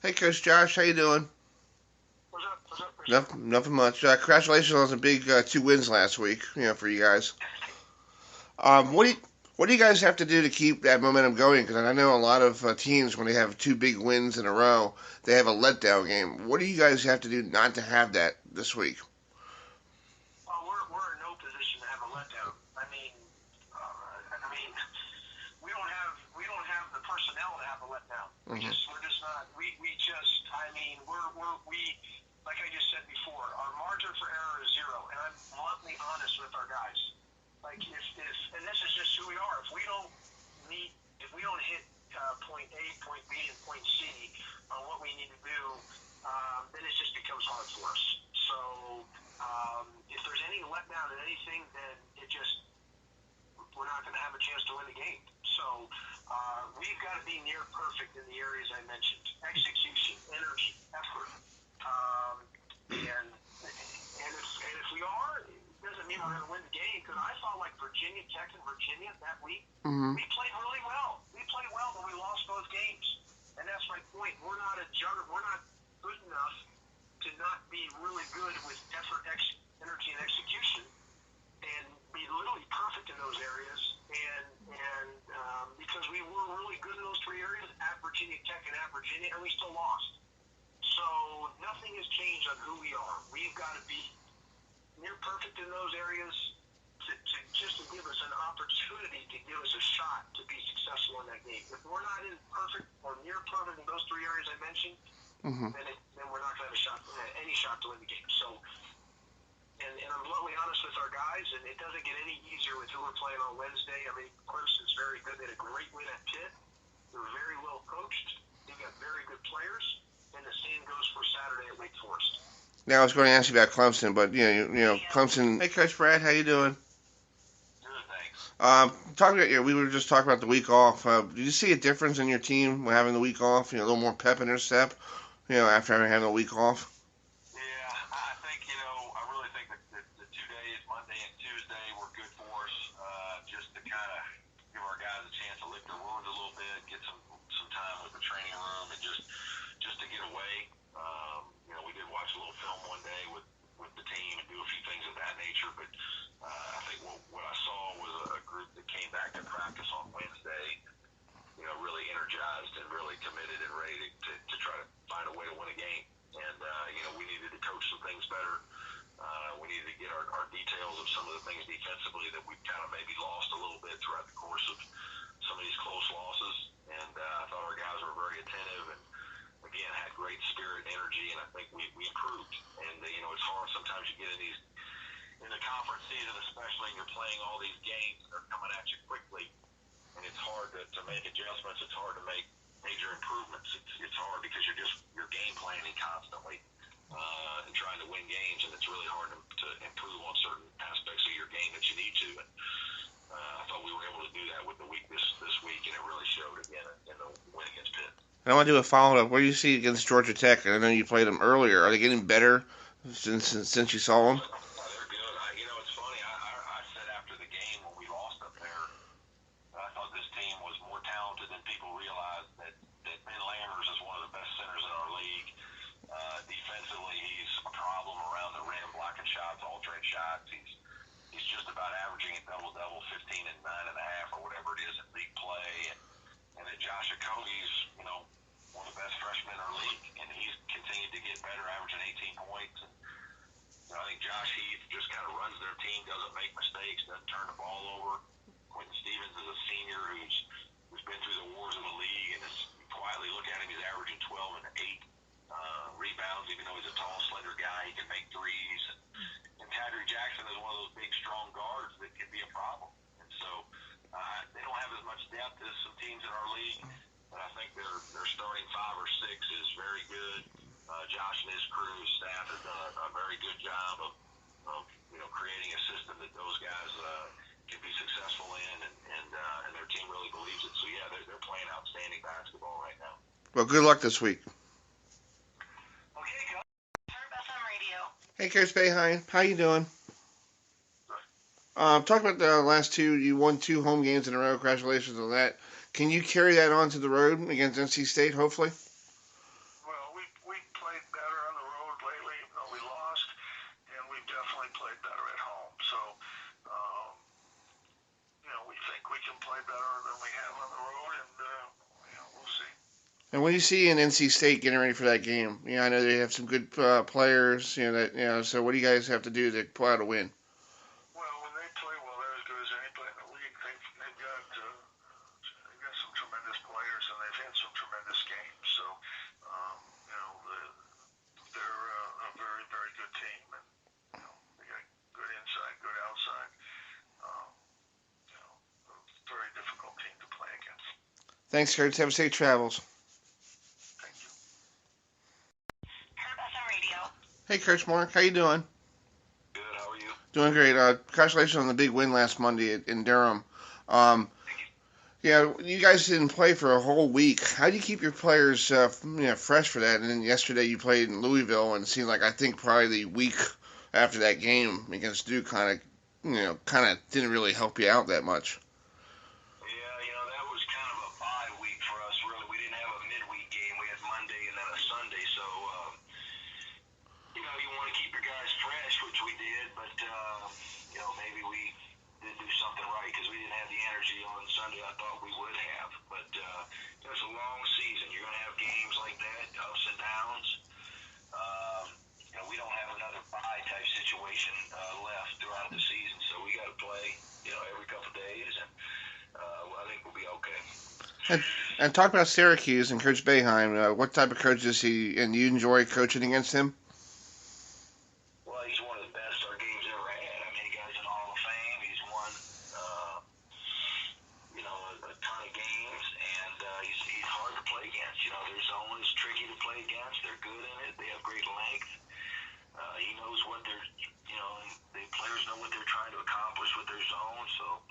Hey, Coach Josh, how you doing? What's up? What's up, Christian? Nothing much. Congratulations on the big two wins last week. For you guys. Thank What do you. you guys have to do to keep that momentum going? Because I know a lot of teams, when they have two big wins in a row, they have a letdown game. What do you guys have to do not to have that this week? We're in no position to have a letdown. I mean, we don't have the personnel to have a letdown. Hmm. We're just not. We just. I mean, we like I just said before, our margin for error is zero, and I'm bluntly honest with our guys. Like if and this is just who we are. Meet, if we don't hit point A, point B, and point C on what we need to do, then it just becomes hard for us. So if there's any letdown in anything, then we're not going to have a chance to win the game. So we've got to be near perfect in the areas I mentioned: execution, energy, effort, and if we are, it doesn't mean we're going to win the game. Because I felt like Virginia Tech and Virginia that week, Hmm. we played really well. We played well, but we lost both games. And that's my point. We're not a juggernaut. We're not good enough to not be really good with effort, energy, and execution, and be literally perfect in those areas. And because we were really good in those three areas at Virginia Tech and at Virginia, and we still lost. So nothing has changed on who we are. We've got to be near perfect in those areas to just to give us an opportunity to give us a shot to be successful in that game. If we're not in perfect or near perfect in those three areas I mentioned, Hmm. then we're not going to have a shot, any shot to win the game. So, and I'm bluntly honest with our guys, and it doesn't get any easier with who we're playing on Wednesday. I mean, Clemson's very good. They had a great win at Pitt. They're very well coached. They've got very good players, and the same goes for Saturday at Wake Forest. Now I was going to ask you about Clemson, but Clemson. Hey, Coach Brad, how you doing? Good, thanks. Talking about we were just talking about the week off. Did you see a difference in your team having the week off? A little more pep in their step. After having a week off. Yeah, I think I really think that the 2 days, Monday and Tuesday, were good for us, just to kind of give our guys a chance to lick their wounds a little bit, get some time with the training room, and just to get away. We did watch a little film one day with the team and do a few things of that nature, but I think what I saw was a group that came back to practice on Wednesday, really energized and really committed and ready to try to find a way to win a game. And, we needed to coach some things better. We needed to get our details of some of the things defensively that we've kind of maybe lost a little bit throughout the course of some of these close losses. And I thought our guys were very attentive and, again, had great spirit and energy, and I think we improved. And, it's hard sometimes you get in the conference season, especially, and you're playing all these games and they're coming at you quickly, and it's hard to make adjustments. It's hard to make major improvements. It's hard because you're game planning constantly and trying to win games, and it's really hard to improve on certain aspects of your game that you need to. And I thought we were able to do that with the week this week, and it really showed again in the win against Pitt. And I want to do a follow up. What do you see against Georgia Tech? I know you played them earlier. Are they getting better since you saw them? They're good. It's funny. I said after the game when we lost up there, I thought this team was more talented than people realized. That Ben Lammers is one of the best centers in our league. Defensively, he's a problem around the rim, blocking shots, alternate shots. He's just about averaging a double-double, 15 and 9.5 or whatever it is in league play. And then Josh Okogie's, one of the best freshmen in our league, and he's continued to get better, averaging 18 points. And I think Josh Heath just kind of runs their team, doesn't make mistakes, doesn't turn the ball over. Quentin Stevens is a senior who's been through the wars of the league, and is quietly look at him, he's averaging 12 and 8 rebounds, even though he's a tall, slender guy, he can make threes. And Tadrick Jackson is one of those big, strong guards that can be a problem. And so they don't have as much depth as some teams in our league, but I think their starting 5 or 6 is very good. Josh and his crew, staff, has done a very good job of creating a system that those guys can be successful in, and their team really believes it. So yeah, they're playing outstanding basketball right now. Well, good luck this week. Okay, go. FM radio. Hey, Coach Behind, how you doing? Talking about the last two, you won two home games in a row. Congratulations on that. Can you carry that on to the road against NC State, hopefully? Well, And what do you see in NC State getting ready for that game? I know they have some good players. So what do you guys have to do to pull out a win? Well, when they play well, they're as good as anybody in the league. They've got some tremendous players, and they've had some tremendous games. So, you know, they're a very, very good team, and they got good inside, good outside. Um, a very difficult team to play against. Thanks, Kurt. Have safe travels. Thank you. Hey, Coach Mark. How you doing? Good. How are you? Doing great. Congratulations on the big win last Monday in Durham. Um, yeah, you guys didn't play for a whole week. How do you keep your players fresh for that? And then yesterday you played in Louisville, and it seemed like I think probably the week after that game against Duke kind of didn't really help you out that much. Yeah, that was kind of a bye week for us, really. We didn't have a midweek game. We had Monday and then a Sunday. So, you want to keep your guys fresh, which we did. But, maybe we didn't do something right because we didn't have the energy on Sunday I thought we would have. But it's a long season. You're going to have games like that, ups and downs. We don't have another bye type situation left throughout the season. So we got to play, every couple of days. And I think we'll be okay. And talk about Syracuse and Coach Boeheim. What type of coach is he, and do you enjoy coaching against him? Well, he's one of the best our game's ever had. I mean, the guy's in the Hall of Fame. He's won, a ton of games, and he's hard to play against. Their zone is tricky to play against. They're good in it. They have great length. He knows what they're, and the players know what they're trying to accomplish with their zone. So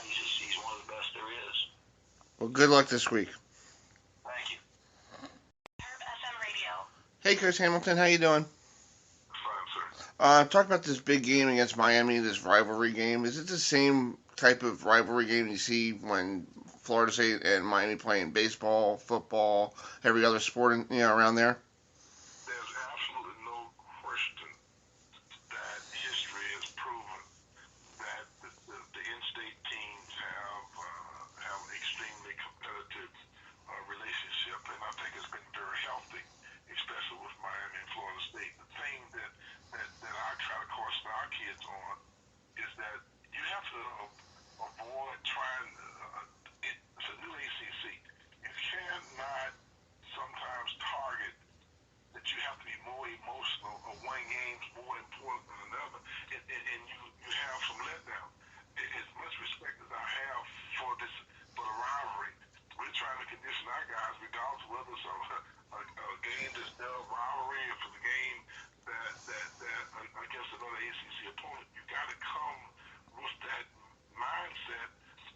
he's one of the best there is. Well, good luck this week. Thank you. Hey, Chris Hamilton, how you doing? Fine, sir. Talk about this big game against Miami, this rivalry game. Is it the same type of rivalry game you see when Florida State and Miami play in baseball, football, every other sport around there? There's absolutely no question that history has proven that the in-state teams have extremely competitive relationship, and I think it's been very healthy, especially with Miami and Florida State. The thing that I try to caution our kids on is that you have to avoid trying. It's a new ACC. You cannot sometimes target that you have to be more emotional or one game's more important than another, and you have some letdown. As much respect as I have for the rivalry, we're trying to condition our guys, regardless of whether it's a game that's their rivalry or for the game that against another ACC opponent. You got to come with that mindset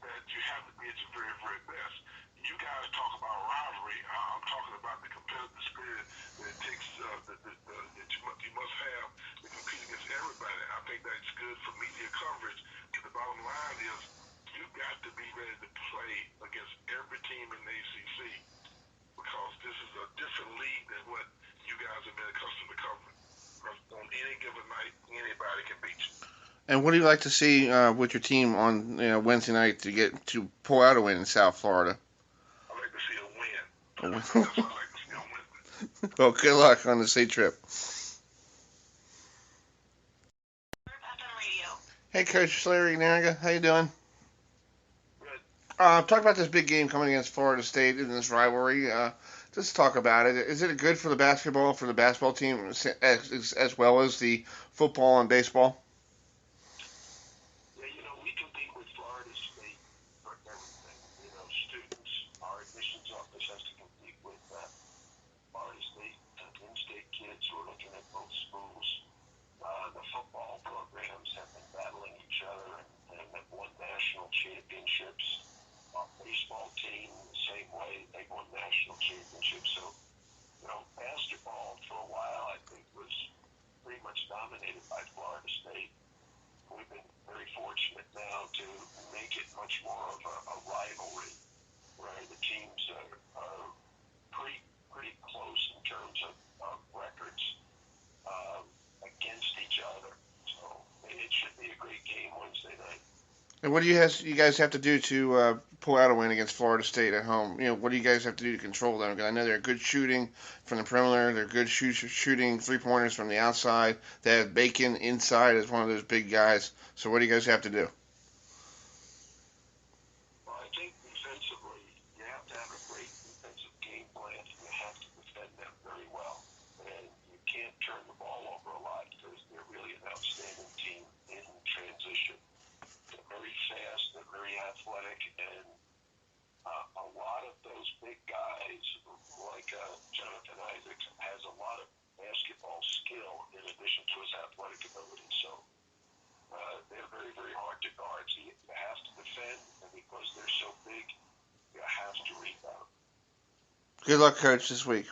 that you have to be at your very, very best. You guys talk about rivalry. I'm talking about the competitive spirit that it takes that you must have to compete against everybody. I think that's good for media coverage. But the bottom line is you've got to be ready to play against every team in the ACC because this is a different league than what you guys have been accustomed to covering. Because on any given night, anybody can beat you. And what do you like to see with your team on Wednesday night to pull out a win in South Florida? I like to see a win. A win. That's what I like to see on Wednesday. Well, good luck on the state trip. Hey, Coach Larry Nariga, how you doing? Good. Talk about this big game coming against Florida State in this rivalry. Just talk about it. Is it good for the basketball team, as well as the football and baseball? Yeah, we compete with Florida State for everything. Students, our admissions office has to compete with Florida State in-state kids who are looking at both schools. The football programs have been battling each other and have won national championships. Our baseball team, the same way, they won national championships. So, basketball for a while, I think, was pretty much dominated by Florida State. We've been very fortunate now to make it much more of a rivalry where the teams are pretty close in terms of records against each other. So it should be a great game Wednesday night. And what do you guys have to do to pull out a win against Florida State at home. What do you guys have to do to control them? Because I know they're good shooting from the perimeter. They're good shooting three-pointers from the outside. They have Bacon inside as one of those big guys. So what do you guys have to do? Well, I think defensively, you have to have a great defensive game plan, and you have to defend them very well. And you can't turn the ball over a lot because they're really an outstanding team in transition. They're very fast, they're very athletic, and a lot of those big guys, like Jonathan Isaacs, has a lot of basketball skill in addition to his athletic ability. So they're very, very hard to guard. So you have to defend, and because they're so big, you have to rebound. Good luck, Coach, this week.